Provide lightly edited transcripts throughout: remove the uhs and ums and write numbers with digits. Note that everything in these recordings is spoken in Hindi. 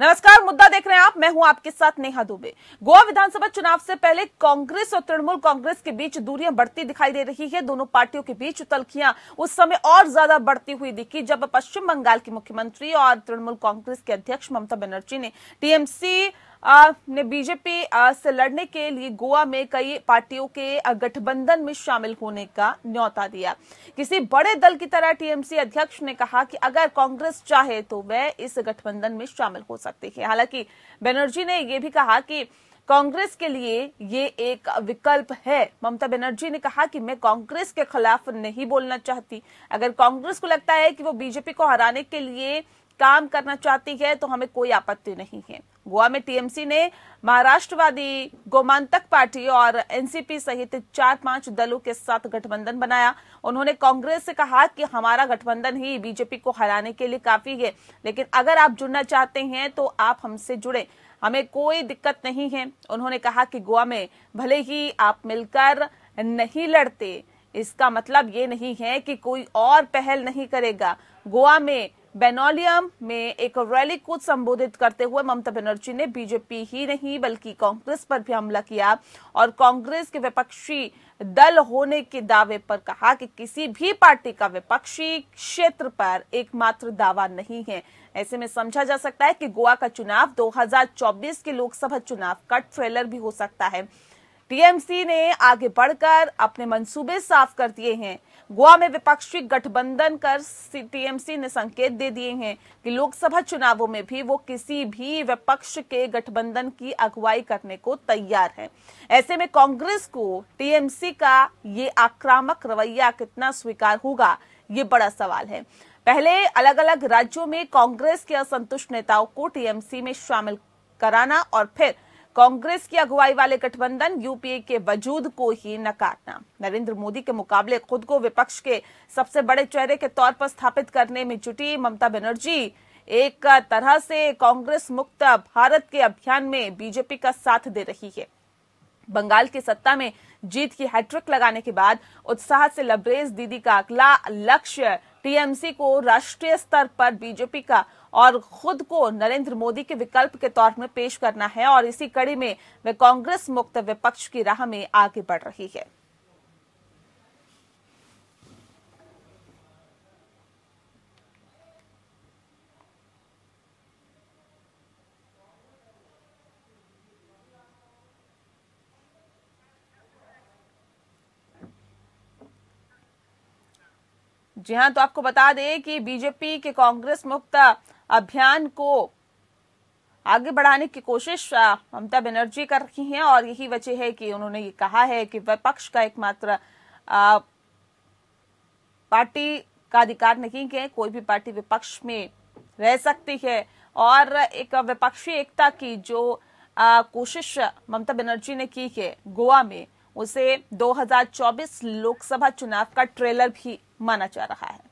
नमस्कार, मुद्दा देख रहे हैं आप। मैं हूं आपके साथ नेहा दुबे। गोवा विधानसभा चुनाव से पहले कांग्रेस और तृणमूल कांग्रेस के बीच दूरियां बढ़ती दिखाई दे रही है। दोनों पार्टियों के बीच तल्खियां उस समय और ज्यादा बढ़ती हुई दिखी जब पश्चिम बंगाल की मुख्यमंत्री और तृणमूल कांग्रेस के अध्यक्ष ममता बनर्जी ने टीएमसी ने बीजेपी से लड़ने के लिए गोवा में कई पार्टियों के गठबंधन में शामिल होने का न्योता दिया। किसी बड़े दल की तरह टीएमसी अध्यक्ष ने कहा कि अगर कांग्रेस चाहे तो वह इस गठबंधन में शामिल हो सकती है। हालांकि बनर्जी ने यह भी कहा कि कांग्रेस के लिए ये एक विकल्प है। ममता बनर्जी ने कहा कि मैं कांग्रेस के खिलाफ नहीं बोलना चाहती। अगर कांग्रेस को लगता है कि वो बीजेपी को हराने के लिए काम करना चाहती है तो हमें कोई आपत्ति नहीं है। गोवा में टीएमसी ने महाराष्ट्रवादी गोमांतक पार्टी और एनसीपी सहित 4-5 दलों के साथ गठबंधन बनाया। उन्होंने कांग्रेस से कहा कि हमारा गठबंधन ही बीजेपी को हराने के लिए काफी है, लेकिन अगर आप जुड़ना चाहते हैं तो आप हमसे जुड़े, हमें कोई दिक्कत नहीं है। उन्होंने कहा कि गोवा में भले ही आप मिलकर नहीं लड़ते, इसका मतलब ये नहीं है कि कोई और पहल नहीं करेगा। गोवा में बेनोलियम में एक रैली को संबोधित करते हुए ममता बनर्जी ने बीजेपी ही नहीं बल्कि कांग्रेस पर भी हमला किया और कांग्रेस के विपक्षी दल होने के दावे पर कहा कि किसी भी पार्टी का विपक्षी क्षेत्र पर एकमात्र दावा नहीं है। ऐसे में समझा जा सकता है कि गोवा का चुनाव 2024 के लोकसभा चुनाव का ट्रेलर भी हो सकता है। टीएमसी ने आगे बढ़कर अपने मंसूबे साफ कर दिए हैं। गोवा में विपक्षी गठबंधन कर टीएमसी ने संकेत दे दिए हैं कि लोकसभा चुनावों में भी वो किसी भी विपक्ष के गठबंधन की अगुवाई करने को तैयार है। ऐसे में कांग्रेस को टीएमसी का ये आक्रामक रवैया कितना स्वीकार होगा, ये बड़ा सवाल है। पहले अलग अलग राज्यों में कांग्रेस के असंतुष्ट नेताओं को टीएमसी में शामिल कराना और फिर कांग्रेस की अगुवाई वाले गठबंधन यूपीए के वजूद को ही नकारना। नरेंद्र मोदी के मुकाबले खुद को विपक्ष के सबसे बड़े चेहरे के तौर पर स्थापित करने में जुटी ममता बनर्जी एक तरह से कांग्रेस मुक्त भारत के अभियान में बीजेपी का साथ दे रही है। बंगाल की सत्ता में जीत की हैट्रिक लगाने के बाद उत्साह से लबरेज दीदी का अगला लक्ष्य टीएमसी को राष्ट्रीय स्तर पर बीजेपी का और खुद को नरेंद्र मोदी के विकल्प के तौर में पेश करना है और इसी कड़ी में वे कांग्रेस मुक्त विपक्ष की राह में आगे बढ़ रही है। जी हां, तो आपको बता दें कि बीजेपी के कांग्रेस मुक्त अभियान को आगे बढ़ाने की कोशिश ममता बनर्जी कर रही हैं और यही वजह है कि उन्होंने ये कहा है कि विपक्ष का एकमात्र पार्टी का अधिकार नहीं है, कोई भी पार्टी विपक्ष में रह सकती है और एक विपक्षी एकता की जो कोशिश ममता बनर्जी ने की है गोवा में, उसे 2024 लोकसभा चुनाव का ट्रेलर भी माना जा रहा है।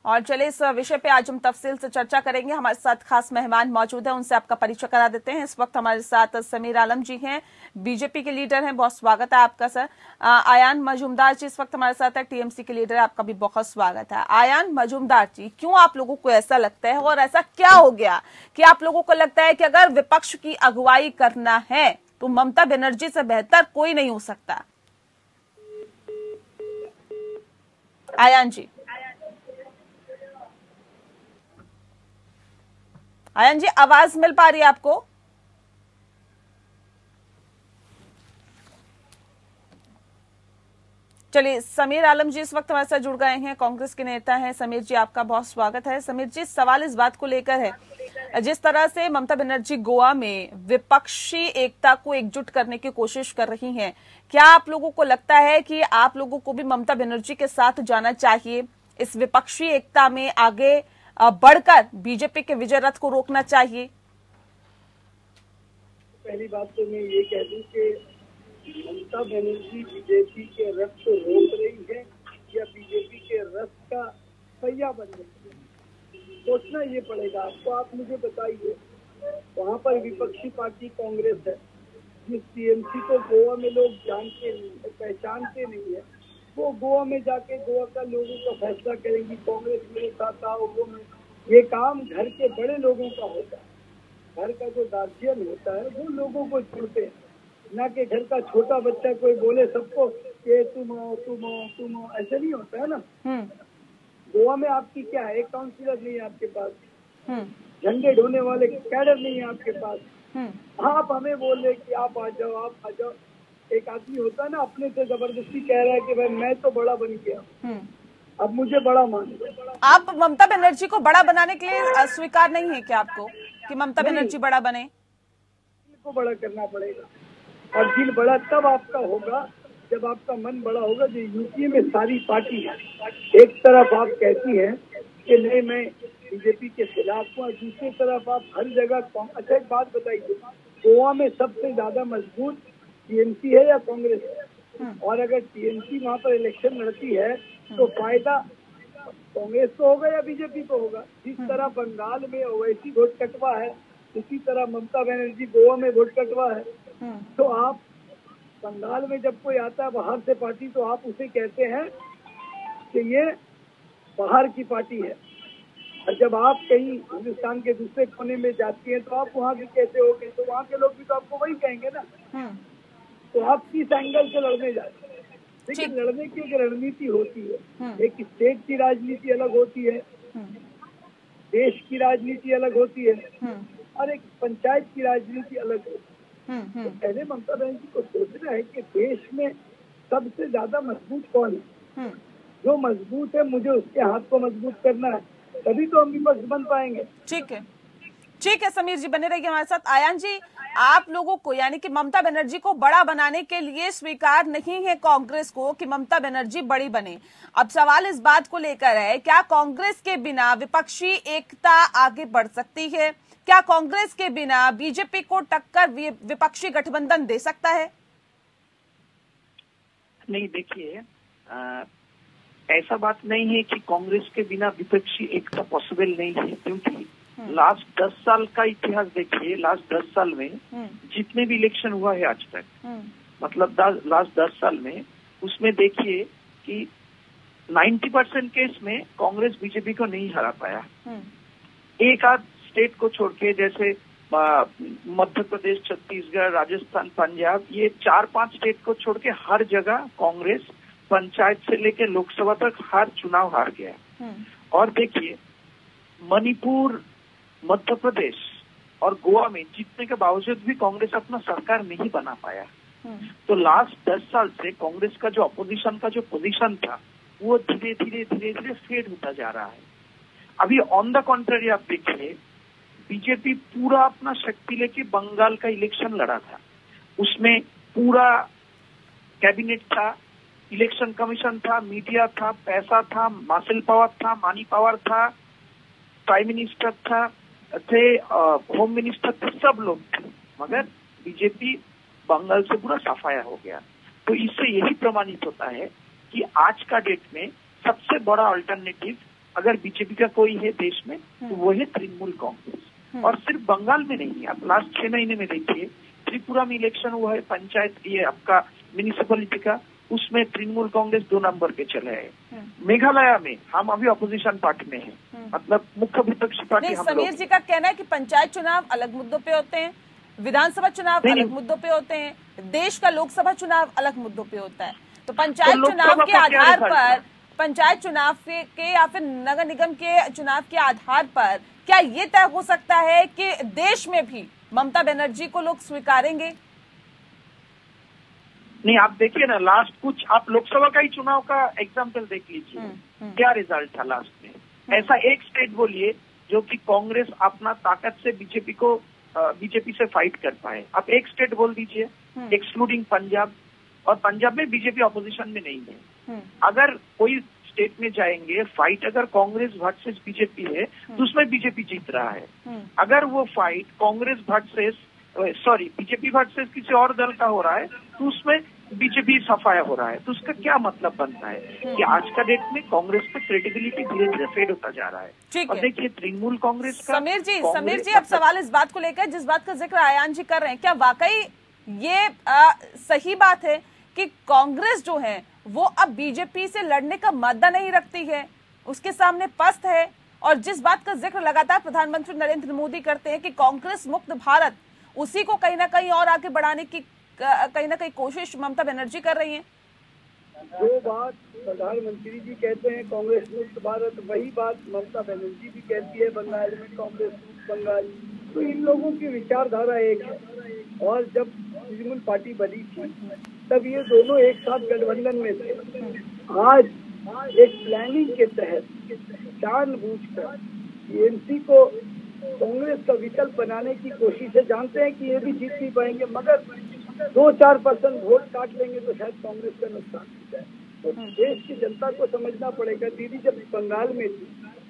और चलिए इस विषय पे आज हम तफसील से चर्चा करेंगे। हमारे साथ खास मेहमान मौजूद हैं, उनसे आपका परिचय करा देते हैं। इस वक्त हमारे साथ समीर आलम जी हैं, बीजेपी के लीडर हैं, बहुत स्वागत है आपका सर। आयान मजूमदार जी इस वक्त हमारे साथ है, टीएमसी के लीडर है, आपका भी बहुत स्वागत है। आयान मजूमदार जी, क्यों आप लोगों को ऐसा लगता है और ऐसा क्या हो गया कि आप लोगों को लगता है कि अगर विपक्ष की अगुवाई करना है तो ममता बनर्जी से बेहतर कोई नहीं हो सकता? आयान जी, आयन जी, आवाज मिल पा रही है आपको? चलिए, समीर आलम जी इस वक्त हमारे साथ जुड़ गए हैं, कांग्रेस के नेता हैं। समीर जी, आपका बहुत स्वागत है। समीर जी, सवाल इस बात को लेकर है, जिस तरह से ममता बनर्जी गोवा में विपक्षी एकता को एकजुट करने की कोशिश कर रही हैं, क्या आप लोगों को लगता है कि आप लोगों को भी ममता बनर्जी के साथ जाना चाहिए, इस विपक्षी एकता में आगे बढ़कर बीजेपी के विजय रथ को रोकना चाहिए? पहली बात तो मैं ये कह दूं कि ममता बनर्जी बीजेपी के रथ को रोक रही है या बीजेपी के रथ का पहिया बन रही है। सोचना ये पड़ेगा आपको। आप मुझे बताइए, वहाँ पर विपक्षी पार्टी कांग्रेस है, जिस टीएमसी को गोवा में लोग जानते नहीं है, पहचानते नहीं है, वो गोवा में जाके गोवा का लोगों का फैसला करेंगी, कांग्रेस मेरे साथ आओ वो में। ये काम घर के बड़े लोगों का होता है, घर का जो गार्जियन होता है वो लोगों को चुनते हैं, ना कि घर का छोटा बच्चा कोई बोले सबको कि तुम आओ तुम आओ तुम आओ, ऐसे नहीं होता है ना। गोवा में आपकी क्या है, एक काउंसिलर नहीं है आपके पास, झंडे ढोने वाले कैडर नहीं है आपके पास, आप हमें बोल रहे कि आप आ जाओ आप आ जाओ। एक आदमी होता है ना, अपने से जबरदस्ती कह रहा है कि भाई मैं तो बड़ा बन गया, अब मुझे बड़ा मान लो। आप ममता बनर्जी को बड़ा बनाने के लिए स्वीकार नहीं है क्या आपको कि ममता बनर्जी बड़ा बने? दिल को बड़ा करना पड़ेगा, और दिल बड़ा तब आपका होगा जब आपका मन बड़ा होगा। जो यूपी में सारी पार्टी है, एक तरफ आप कहती हैं कि नहीं मैं बीजेपी के खिलाफ हूँ, और दूसरी तरफ आप हर जगह। अच्छा एक बात बताइए, गोवा में सबसे ज्यादा मजबूत टीएमसी है या कांग्रेस है? और अगर टीएमसी वहाँ पर इलेक्शन लड़ती है तो फायदा कांग्रेस को होगा या बीजेपी को होगा? जिस तरह बंगाल में ओवैसी वोट कटवा है, उसी तरह ममता बनर्जी गोवा में वोट कटवा है। तो आप बंगाल में जब कोई आता है बाहर से पार्टी, तो आप उसे कहते हैं कि ये बाहर की पार्टी है, और जब आप कहीं हिंदुस्तान के दूसरे कोने में जाती हैं तो आप वहाँ भी कहते हो कि, तो वहाँ के लोग भी तो आपको वही कहेंगे ना। तो आप किस एंगल से लड़ने जाते हैं? देखिए, लड़ने की एक रणनीति होती है, एक स्टेट की राजनीति अलग होती है, देश की राजनीति अलग होती है, और एक पंचायत की राजनीति अलग होती है। तो पहले ममता बनर्जी को सोचना है कि देश में सबसे ज्यादा मजबूत कौन है, जो मजबूत है मुझे उसके हाथ को मजबूत करना है, तभी तो हम विपक्ष बन पाएंगे। ठीक है समीर जी, बने रहिए हमारे साथ। आयान जी, आप लोगों को यानी कि ममता बनर्जी को बड़ा बनाने के लिए स्वीकार नहीं है कांग्रेस को कि ममता बनर्जी बड़ी बने। अब सवाल इस बात को लेकर है, क्या कांग्रेस के बिना विपक्षी एकता आगे बढ़ सकती है? क्या कांग्रेस के बिना बीजेपी को टक्कर विपक्षी गठबंधन दे सकता है? नहीं, देखिए ऐसा बात नहीं है कि कांग्रेस के बिना विपक्षी एकता पॉसिबल नहीं है, क्योंकि लास्ट 10 साल का इतिहास देखिए। लास्ट 10 साल में जितने भी इलेक्शन हुआ है आज तक, मतलब लास्ट 10 साल में, उसमें देखिए कि 90% केस में कांग्रेस बीजेपी को नहीं हरा पाया। एक आध स्टेट को छोड़ के, जैसे मध्य प्रदेश, छत्तीसगढ़, राजस्थान, पंजाब, ये 4-5 स्टेट को छोड़ के हर जगह कांग्रेस पंचायत से लेकर लोकसभा तक हर चुनाव हार गया। और देखिए, मणिपुर, मध्य प्रदेश और गोवा में जीतने के बावजूद भी कांग्रेस अपना सरकार नहीं बना पाया। तो लास्ट 10 साल से कांग्रेस का जो अपोजिशन का जो पोजीशन था, वो धीरे धीरे फेड होता जा रहा है। अभी ऑन द कॉन्ट्ररी आप देखिए, बीजेपी पूरा अपना शक्ति लेके बंगाल का इलेक्शन लड़ा था। उसमें पूरा कैबिनेट था, इलेक्शन कमीशन था, मीडिया था, पैसा था, मासिल पावर था, मनी पावर था, प्राइम मिनिस्टर थे, होम मिनिस्टर थे, सब लोग थे, मगर बीजेपी बंगाल से पूरा सफाया हो गया। तो इससे यही प्रमाणित होता है कि आज का डेट में सबसे बड़ा अल्टरनेटिव अगर बीजेपी का कोई है देश में, तो वो है तृणमूल कांग्रेस। और सिर्फ बंगाल में नहीं है, आप लास्ट 6 महीने में देखिए, त्रिपुरा में इलेक्शन हुआ है पंचायत, ये आपका म्यूनिसिपैलिटी का, उसमें तृणमूल कांग्रेस 2 नंबर पे चले हैं। मेघालय में हम अभी अपोजिशन पार्टी में हैं, मतलब मुख्य विपक्षी पार्टी हम लोग। समीर जी का कहना है कि पंचायत चुनाव अलग मुद्दों पे होते हैं, विधानसभा चुनाव अलग मुद्दों पे होते हैं, देश का लोकसभा चुनाव अलग मुद्दों पे होता है। तो पंचायत चुनाव के आधार पर, पंचायत चुनाव के या फिर नगर निगम के चुनाव के आधार पर क्या ये तय हो सकता है कि देश में भी ममता बनर्जी को लोग स्वीकारेंगे? नहीं, आप देखिए ना, लास्ट कुछ आप लोकसभा का ही चुनाव का एग्जाम्पल देख लीजिए, क्या रिजल्ट था लास्ट में। ऐसा एक स्टेट बोलिए जो कि कांग्रेस अपना ताकत से बीजेपी से फाइट कर पाए। आप एक स्टेट बोल दीजिए, एक्सक्लूडिंग पंजाब, और पंजाब में बीजेपी ऑपोजिशन में नहीं है। अगर कोई स्टेट में जाएंगे, फाइट अगर कांग्रेस वर्सेस बीजेपी है, तो उसमें बीजेपी जीत रहा है। अगर वो fight Congress versus BJP versus किसी और दल का हो रहा है, तो उसमें बीजेपी सफाया हो रहा है, तो उसका क्या मतलब बनता है कि आज का डेट में कांग्रेस का क्रेडिबिलिटी धीरे धीरे फेड होता जा रहा है। और देखिए तृणमूल कांग्रेस का समीर जी अब सवाल इस बात को लेकर जिस बात का जिक्र आयान जी कर रहे हैं, क्या वाकई ये सही बात है कि कांग्रेस जो है वो अब बीजेपी से लड़ने का मादा नहीं रखती है, उसके सामने पस्त है? और जिस बात का जिक्र लगातार प्रधानमंत्री नरेंद्र मोदी करते हैं कि कांग्रेस मुक्त भारत, उसी को कहीं ना कहीं और आगे बढ़ाने की कहीं ना कहीं कोशिश ममता बनर्जी कर रही है। जो बात प्रधानमंत्री जी कहते हैं कांग्रेस मुक्त भारत, वही बात ममता बनर्जी भी कहती है बंगाल में कांग्रेस मुक्त बंगाल। तो इन लोगों की विचारधारा एक है। और जब तृणमूल पार्टी बनी थी तब ये दोनों एक साथ गठबंधन में थे। आज एक प्लानिंग के तहत जानबूझकर टीएमसी को कांग्रेस का विकल्प बनाने की कोशिश है। जानते हैं कि ये भी जीत नहीं पाएंगे, मगर 2-4% वोट काट लेंगे तो शायद कांग्रेस का नुकसान हो जाए। तो देश की जनता को समझना पड़ेगा। दीदी जब बंगाल में थी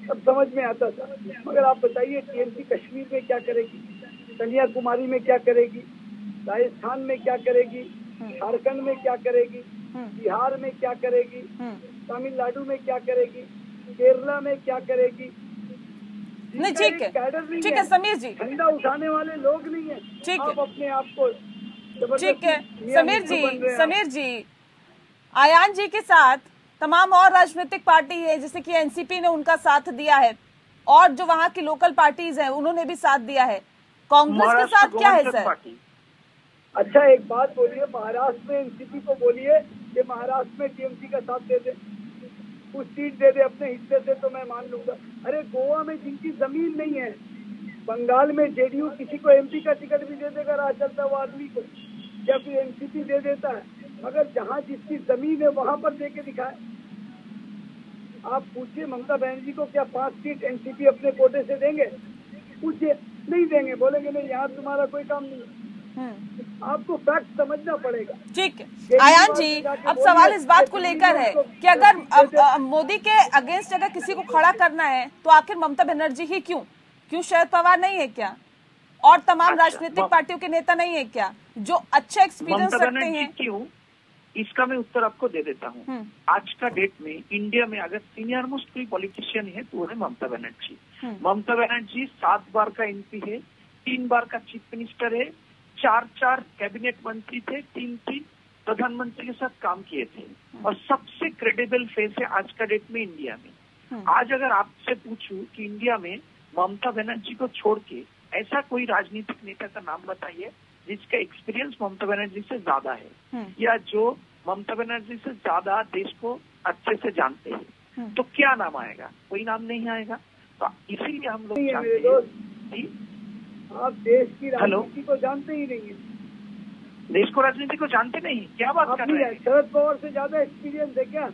तब समझ में आता था, मगर आप बताइए टीएमसी कश्मीर में क्या करेगी, कन्याकुमारी में क्या करेगी, राजस्थान में क्या करेगी, झारखंड में क्या करेगी, बिहार में क्या करेगी, तमिलनाडु में क्या करेगी, केरला में क्या करेगी। नहीं ठीक है समीर जी, झंडा उठाने वाले लोग नहीं है। ठीक है, आप अपने आप को ठीक है समीर जी आयान जी के साथ तमाम और राजनीतिक पार्टी है, जैसे कि एनसीपी ने उनका साथ दिया है और जो वहाँ की लोकल पार्टीज हैं उन्होंने भी साथ दिया है। कांग्रेस के साथ क्या है सर? अच्छा एक बात बोलिए, महाराष्ट्र में एनसीपी को बोलिए कि महाराष्ट्र में टीएमसी का साथ दे दे, कुछ सीट दे दे अपने हिस्से से तो मैं मान लूंगा। अरे गोवा में जिनकी जमीन नहीं है, बंगाल में जेडीयू किसी को एमपी का टिकट भी दे देगा राह चलता वो आदमी को, या फिर एनसीपी दे देता है, मगर जहाँ जिसकी जमीन है वहां पर देके दिखाए। आप पूछिए ममता बनर्जी को क्या 5 सीट एनसीपी अपने कोटे से देंगे? पूछिए, नहीं देंगे, बोलेंगे नहीं यहाँ तुम्हारा कोई काम नहीं है। आपको फैक्ट समझना पड़ेगा। ठीक है आयान जी, अब सवाल इस बात को लेकर है कि अगर मोदी के अगेंस्ट अगर किसी को खड़ा करना है तो आखिर ममता बनर्जी ही क्यों शरद पवार नहीं है क्या, और तमाम राजनीतिक पार्टियों के नेता नहीं है क्या जो अच्छा एक्सपीरियंस रखते हैं? क्यों, इसका मैं उत्तर आपको दे देता हूँ। आज का डेट में इंडिया में अगर सीनियर मोस्ट कोई पॉलिटिशियन है तो वो है ममता बनर्जी। ममता बनर्जी 7 बार का एमपी है, 3 बार का चीफ मिनिस्टर है, 4 कैबिनेट मंत्री थे, 3 प्रधानमंत्री के साथ काम किए थे और सबसे क्रेडिबल फेस है आज का डेट में इंडिया में। आज अगर आपसे पूछूं कि इंडिया में ममता बनर्जी को छोड़ के ऐसा कोई राजनीतिक नेता का नाम बताइए जिसका एक्सपीरियंस ममता बनर्जी से ज्यादा है या जो ममता बनर्जी से ज्यादा देश को अच्छे से जानते हैं, तो क्या नाम आएगा? कोई नाम नहीं आएगा। तो इसीलिए हम लोग चाहते हैं। आप देश की राजनीति को जानते ही नहीं है। देश को राजनीति को जानते नहीं, क्या बात कर रहे हैं? शरद पवार से ज्यादा एक्सपीरियंस है क्या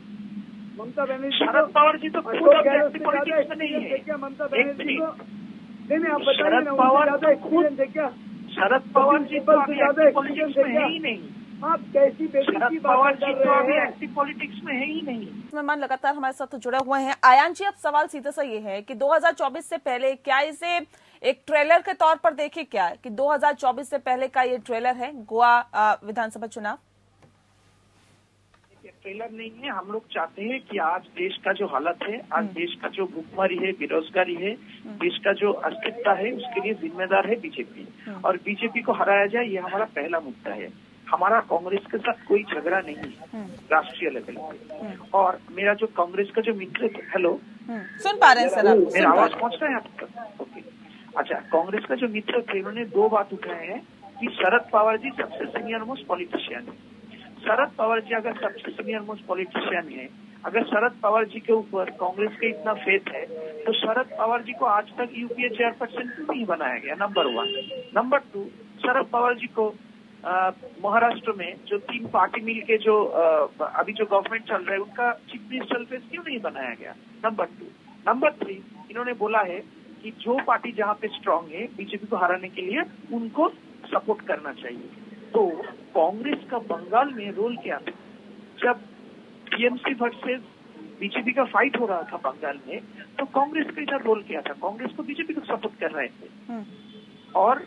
ममता बनर्जी? शरद पवार जी तो खुद पॉलिटिक्स में नहीं है क्या ममता बनर्जी को? नहीं आप बताइए ना, ज्यादा एक्सपीरियंस है क्या? शरद पवार जी तो ज्यादा एक्सपीरियंस है ही नहीं। आप कैसी बेटी पवार जी तो अभी एक्टिव पॉलिटिक्स में है ही नहीं। मेहमान लगातार हमारे साथ जुड़े हुए हैं। आयान जी, अब सवाल सीधा सा ये है कि 2024 से पहले क्या इसे एक ट्रेलर के तौर पर देखे क्या है कि 2024 से पहले का ये ट्रेलर है गोवा विधानसभा चुनाव? ट्रेलर नहीं है। हम लोग चाहते हैं कि आज देश का जो हालत है, आज देश का जो भूखमरी है, बेरोजगारी है, देश का जो अस्तित्व है, उसके लिए जिम्मेदार है बीजेपी और बीजेपी को हराया जाए, ये हमारा पहला मुद्दा है। हमारा कांग्रेस के साथ कोई झगड़ा नहीं है राष्ट्रीय लेवल पे। और मेरा जो कांग्रेस का जो मित्र थे, हेलो सुन पा रहे हैं सर? मेरा आवाज पहुंच रहा है आप तक? ओके, अच्छा, कांग्रेस का जो मित्र थे उन्होंने 2 बात उठाए हैं कि शरद पवार जी सबसे सीनियर मोस्ट पॉलिटिशियन है। शरद पवार जी अगर सबसे सीनियर मोस्ट पॉलिटिशियन है, अगर शरद पवार जी के ऊपर कांग्रेस के इतना फेथ है, तो शरद पवार जी को आज तक यूपीए चेयरपर्सन क्यों नहीं बनाया गया? नंबर 1। नंबर 2, शरद पवार जी को महाराष्ट्र में जो 3 पार्टी मिल के जो अभी जो गवर्नमेंट चल रहा है उनका चीफ मिनिस्टर फेस क्यों नहीं बनाया गया? नंबर 2। नंबर 3, इन्होंने बोला है कि जो पार्टी जहाँ पे स्ट्रांग है बीजेपी को हराने के लिए उनको सपोर्ट करना चाहिए। तो कांग्रेस का बंगाल में रोल क्या था? जब टीएमसी वर्सेस बीजेपी का फाइट हो रहा था बंगाल में, तो कांग्रेस का इधर रोल क्या था? कांग्रेस को बीजेपी को सपोर्ट कर रहे थे और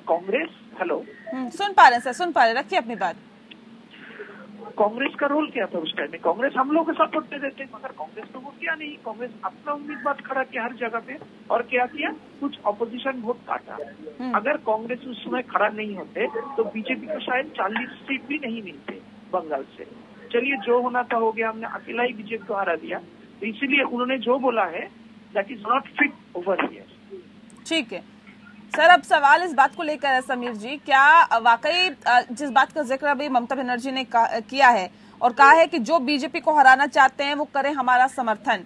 कांग्रेस, हेलो सुन पा रहे हैं सर, सुन पा रहे, रखिए अपनी बात। कांग्रेस का रोल क्या था उस टाइम में? कांग्रेस हम लोग को सपोर्ट दे देते, मगर कांग्रेस तो वो क्या नहीं, कांग्रेस अपना उम्मीदवार खड़ा किया हर जगह पे, और क्या किया, कुछ ऑपोजिशन वोट काटा। अगर कांग्रेस उस समय खड़ा नहीं होते तो बीजेपी को शायद 40 सीट भी नहीं मिलते बंगाल से। चलिए, जो होना था हो गया, हमने अकेला ही बीजेपी को हरा दिया, तो इसीलिए उन्होंने जो बोला है that is not fit over here. ठीक है सर, अब सवाल इस बात को लेकर है समीर जी, क्या वाकई जिस बात का जिक्र अभी ममता बनर्जी ने किया है और कहा है कि जो बीजेपी को हराना चाहते हैं वो करें हमारा समर्थन,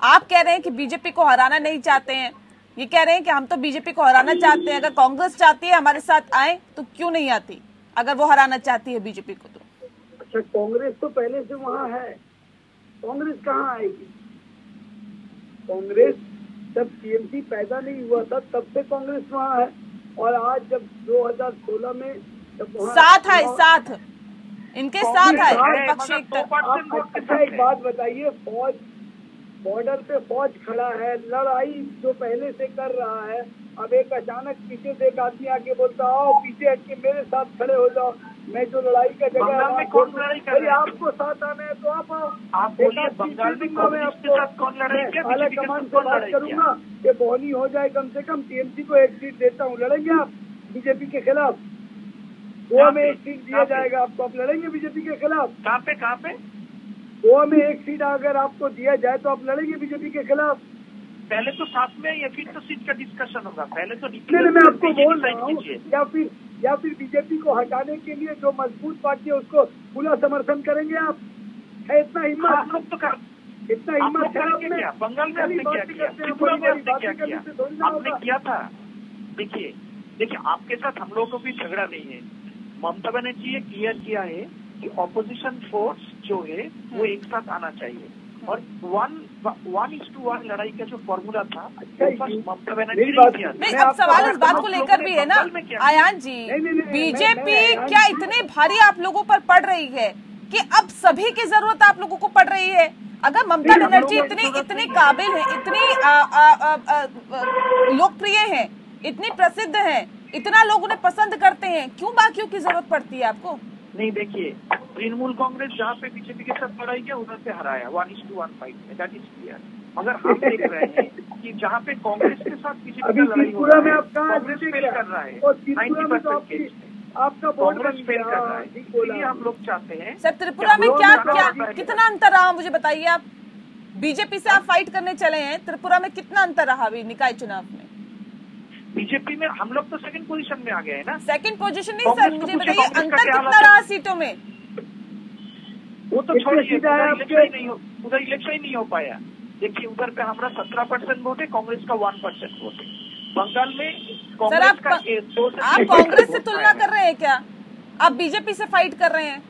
आप कह रहे हैं कि बीजेपी को हराना नहीं चाहते हैं, ये कह रहे हैं कि हम तो बीजेपी को हराना चाहते हैं, अगर कांग्रेस चाहती है हमारे साथ आए तो क्यों नहीं आती, अगर वो हराना चाहती है बीजेपी को तो? अच्छा, कांग्रेस तो पहले से वहाँ है, कांग्रेस कहाँ आएगी? कांग्रेस जब टीएमसी पैदा नहीं हुआ था तब से कांग्रेस वहाँ है, और आज जब 2016 में जब साथ है, साथ इनके साथ है विपक्षी। अच्छा, एक बात बताइए, फौज बॉर्डर पे फौज खड़ा है, लड़ाई जो पहले से कर रहा है, अब एक अचानक पीछे से एक आदमी आके बोलता आओ पीछे हट के मेरे साथ खड़े हो जाओ, मैं जो लड़ाई का जगह में कौन लड़ाई कर रहा है? आपको साथ आना है तो आप आओ। आप बोलिए, बंगाल में कांग्रेस के साथ कौन लड़ाई किया? आला कमान से बात करूंगा कि बोनी हो जाए, कम से कम टीएमसी को एक सीट देता हूँ, लड़ेंगे आप बीजेपी के खिलाफ? गोवा में एक सीट दिया जाएगा आपको, आप लड़ेंगे बीजेपी के खिलाफ? कहाँ पे? गोवा में एक सीट अगर आपको दिया जाए तो आप लड़ेंगे बीजेपी के खिलाफ? पहले तो साथ में या फिर तो सीट का डिस्कशन होगा, पहले तो मैं आपको बोल रहा हूँ, या फिर बीजेपी को हटाने के लिए जो मजबूत पार्टी है उसको पूरा समर्थन करेंगे आप? है इतना हिम्मत? आप लोग तो इतना हिम्मत है क्या? बंगाल में आपने क्या किया? त्रिपुरा में आपने क्या किया? आपने किया था। देखिए आपके साथ हम लोगों को भी झगड़ा नहीं है। ममता बनर्जी ये क्लियर किया है कि ऑपोजिशन फोर्स जो है वो एक साथ आना चाहिए, और 1:1 लड़ाई का जो फॉर्मूला था ममता बनर्जी ने किया। नहीं, अब सवाल इस बात को लेकर भी है ना आयान जी, बीजेपी क्या इतने भारी आप लोगों पर पड़ रही है कि अब सभी की जरूरत आप लोगों को पड़ रही है? अगर ममता बनर्जी इतनी काबिल है, इतनी लोकप्रिय है, इतनी प्रसिद्ध है, इतना लोग उन्हें पसंद करते हैं, क्यों बाकियों की जरूरत पड़ती है आपको? नहीं, देखिए, तृणमूल कांग्रेस जहाँ पे बीजेपी के साथ लड़ाई किया उधर से हराया 1:1 फाइट में, दैट इज क्लियर। मगर हम देख रहे हैं कि जहाँ पे कांग्रेस के साथ बीजेपी का लड़ाई हो रहा है, कांग्रेस फेल कर रहा है 90% केस में, आपका कांग्रेस फेल कर रहा है। इसलिए हम लोग चाहते हैं। सर, त्रिपुरा में क्या कितना अंतर रहा मुझे बताइए आप? बीजेपी से आप फाइट करने चले हैं, त्रिपुरा में कितना अंतर रहा अभी निकाय चुनाव में? बीजेपी में हम लोग तो सेकंड पोजीशन में आ गए हैं ना। सेकंड पोजीशन नहीं सर, मुझे बताइए अंतर कितना रहा सीटों में? वो तो छोड़िए, उधर इलेक्शन ही नहीं हो पाया। देखिए, उधर पे हमारा 17% वोट है, कांग्रेस का 1% वोट है। बंगाल में कांग्रेस का आप कांग्रेस से तुलना कर रहे हैं क्या? आप बीजेपी से फाइट कर रहे हैं?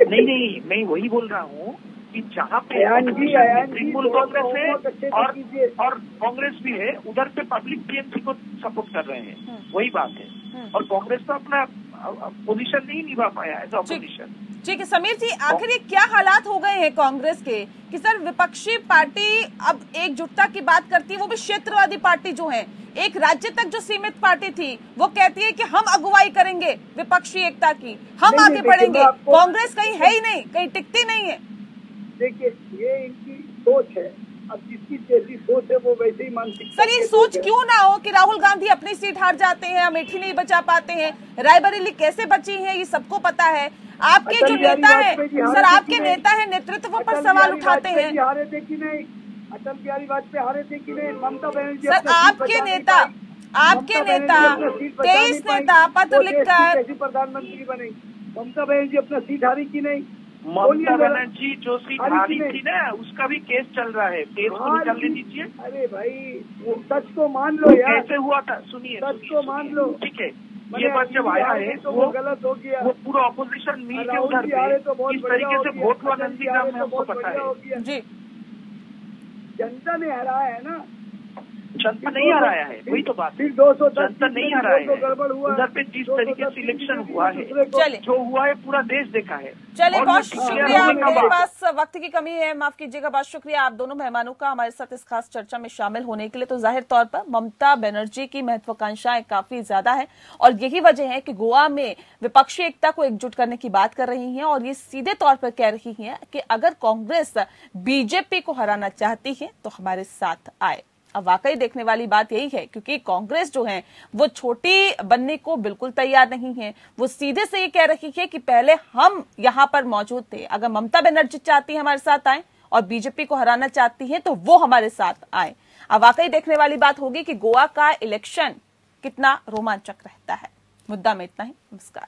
नहीं, मैं वही बोल रहा हूँ कि जहाँ पे तृणमूल कांग्रेस है और कांग्रेस भी है, उधर पे पब्लिक टीएमसी को सपोर्ट कर रहे हैं, वही बात है। और कांग्रेस तो अपना पोजीशन नहीं निभा पाया एज ऑपोजिशन। ठीक है समीर जी, आखिर ये क्या हालात हो गए हैं कांग्रेस के कि सर विपक्षी पार्टी अब एकजुटता की बात करती है, वो भी क्षेत्रवादी पार्टी जो है, एक राज्य तक जो सीमित पार्टी थी वो कहती है कि हम अगुवाई करेंगे विपक्षी एकता की, हम आगे बढ़ेंगे, कांग्रेस कहीं है ही नहीं, कहीं टिकती नहीं है। देखिए, ये इनकी सोच है, अब जिसकी जैसी सोच है वो वैसे ही मानसिक। सर, ये सोच क्यों ना हो कि राहुल गांधी अपनी सीट हार जाते हैं, अमेठी नहीं बचा पाते हैं, रायबरेली कैसे बची है ये सबको पता है। आपके जो नेता है सर, आपके नेता है, नेतृत्व पर सवाल उठाते हैं। हारे थे कि नहीं? अटल बिहारी वाजपेयी हारे थे कि नहीं? ममता बनर्जी सर, आपके नेता 23 नेता पत्र लिखकर प्रधानमंत्री बने, ममता बनर्जी अपना सीट हारी की नहीं? ममता बनर्जी जो सीट हारी थी ना, उसका भी केस चल रहा है, केस को निकालने दीजिए। अरे भाई, वो सच को मान लो यार, कैसे हुआ था सुनिए, सच को मान लो। ठीक है, ये बात जब आया है तो वो गलत हो गया, वो पूरा ऑपोजिशन मिल के उधर पे इस तरीके से वोट हुआ नंदीग्राम में, हमको पता है जी, जनता ने हराया है ना। जनता नहीं हराया है, वही तो बात है। फिर 210 जनता नहीं हराया है। गड़बड़ हुआ, उधर पे जिस तरीके से इलेक्शन हुआ है, चलिए जो हुआ है पूरा देश देखा है। चलिए और बहुत मैं शुक्रिया, क्लियर मेरे पास वक्त की कमी है, माफ कीजिएगा। बहुत शुक्रिया आप दोनों मेहमानों का हमारे साथ इस खास चर्चा में शामिल होने के लिए। तो जाहिर तौर पर ममता बनर्जी की महत्वाकांक्षाएं काफी ज्यादा है और यही वजह है कि गोवा में विपक्षी एकता को एकजुट करने की बात कर रही हैं और ये सीधे तौर पर कह रही हैं कि अगर कांग्रेस बीजेपी को हराना चाहती है तो हमारे साथ आए। अब वाकई देखने वाली बात यही है क्योंकि कांग्रेस जो है वो छोटी बनने को बिल्कुल तैयार नहीं है। वो सीधे से ये कह रही है कि पहले हम यहां पर मौजूद थे, अगर ममता बनर्जी चाहती है हमारे साथ आए और बीजेपी को हराना चाहती है तो वो हमारे साथ आए। अब वाकई देखने वाली बात होगी कि गोवा का इलेक्शन कितना रोमांचक रहता है। मुद्दा में इतना ही। नमस्कार।